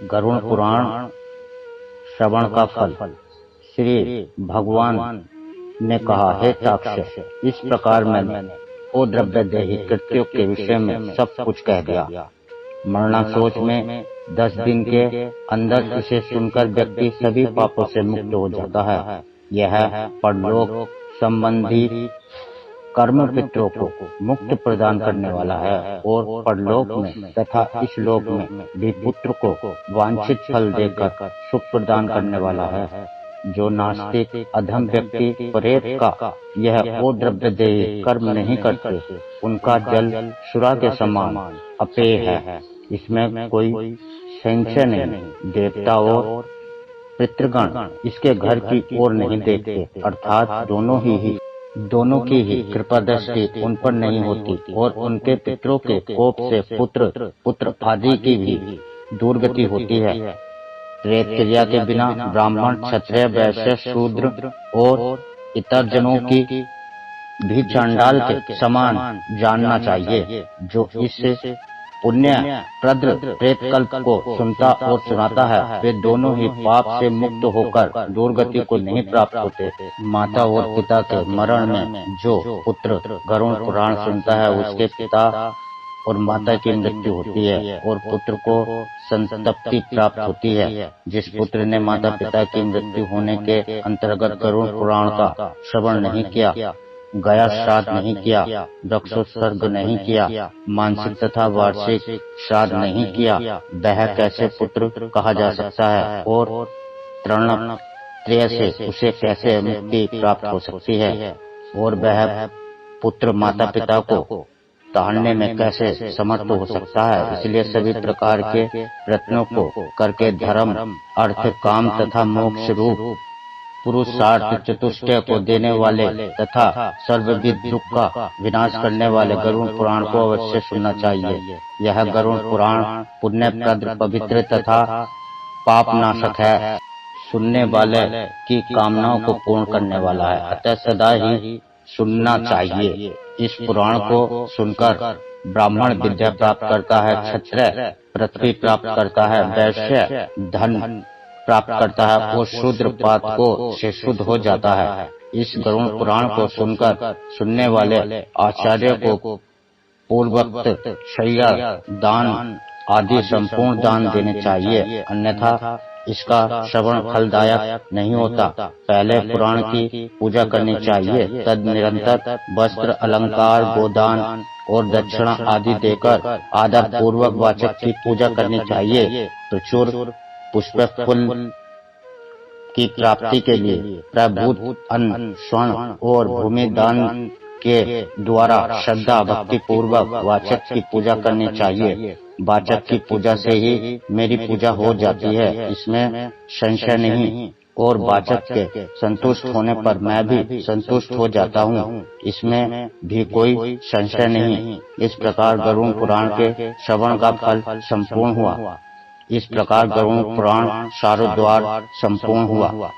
गरुड़ पुराण श्रवण का फल। श्री भगवान ने कहा, हे ताक्षक, इस प्रकार मैंने ओ द्रव्य देही कृत्यों के विषय में सब कुछ कह दिया। मरणासोच में 10 दिन के अंदर इसे सुनकर व्यक्ति सभी पापों से मुक्त हो जाता है। यह परलोक संबंधी कर्म पितरों को मुक्त प्रदान करने वाला है और परलोक में तथा इस लोक में भी पुत्र को वांछित फल देकर सुख प्रदान करने वाला है। जो नास्तिक अधम व्यक्ति प्रेत का यह ओ द्रव्य देही कर्म नहीं करते, उनका जल सुरा के समान अपेय है। इसमें कोई संशय नहीं। देवता और पितृगण इसके घर की ओर नहीं देखते, अर्थात दोनों की ही कृपा दृष्टि उन पर नहीं होती और उनके पितरों के कोप से पुत्र आदि की भी दुर्गति होती है। प्रेत क्रिया के बिना ब्राह्मण, क्षत्रिय, वैश्य, शूद्र और इतर जनों की भी चांडाल के समान जानना चाहिए। जो इस पुण्य प्रद प्रेत कल्प को सुनता और सुनाता है, वे दोनों ही पाप से मुक्त होकर दुर्गति को नहीं प्राप्त होते। माता और पिता के मरण में जो पुत्र गरुड़ पुराण सुनता है, उसके पिता और माता की मृत्यु होती है और पुत्र को संतप्ति प्राप्त होती है। जिस पुत्र ने माता पिता की मृत्यु होने के अंतर्गत गरुड़ पुराण का श्रवण नहीं किया, गया श्राद्ध नहीं किया, वृक्षोत्सर्ग नहीं किया, मानसिक तथा वार्षिक श्राद्ध नहीं किया, वह कैसे पुत्र कहा जा सकता है और तृणत्रय से उसे कैसे मुक्ति प्राप्त हो सकती है और वह पुत्र माता पिता को ताड़ने में कैसे समर्थ हो सकता है। इसलिए सभी प्रकार के प्रयत्नों को करके धर्म, अर्थ, काम तथा मोक्ष रूप पुरुषार्थ चतुष्टय को देने वाले तथा सर्वविध दुख का विनाश करने वाले गरुड़ पुराण को अवश्य सुनना चाहिए। यह गरुड़ पुराण पुण्यप्रद, पवित्र तथा पाप नाशक है। सुनने वाले की कामनाओं को पूर्ण करने वाला है, अतः सदा ही सुनना चाहिए। इस पुराण को सुनकर ब्राह्मण विद्या प्राप्त करता है, क्षत्रिय पृथ्वी प्राप्त करता है, वैश्य धन प्राप्त करता है और शूद्र पातकों से शुद्ध हो जाता है। इस गरुड़ पुराण को सुनकर सुनने वाले आचार्य को पूर्वोक्त शय्या, दान आदि संपूर्ण दान देने चाहिए, अन्यथा इसका श्रवण फलदायक नहीं होता। पहले पुराण की पूजा करनी चाहिए, तद निरंतर वस्त्र, अलंकार, गोदान और दक्षिणा आदि देकर आदर पूर्वक वाचक की पूजा करनी चाहिए। प्रचुर पुष्प फूल की प्राप्ति के लिए प्रभूत अन्न, स्वर्ण और भूमि दान के द्वारा श्रद्धा भक्ति पूर्वक वाचक की पूजा करनी चाहिए। वाचक की पूजा से ही मेरी पूजा हो जाती है, इसमें संशय नहीं, और वाचक के संतुष्ट होने पर मैं भी संतुष्ट हो जाता हूँ, इसमें भी कोई संशय नहीं। इस प्रकार गरुड़ पुराण के श्रवण का फल संपूर्ण हुआ। इस प्रकार गरुड़ पुराण शारद्वार संपूर्ण हुआ।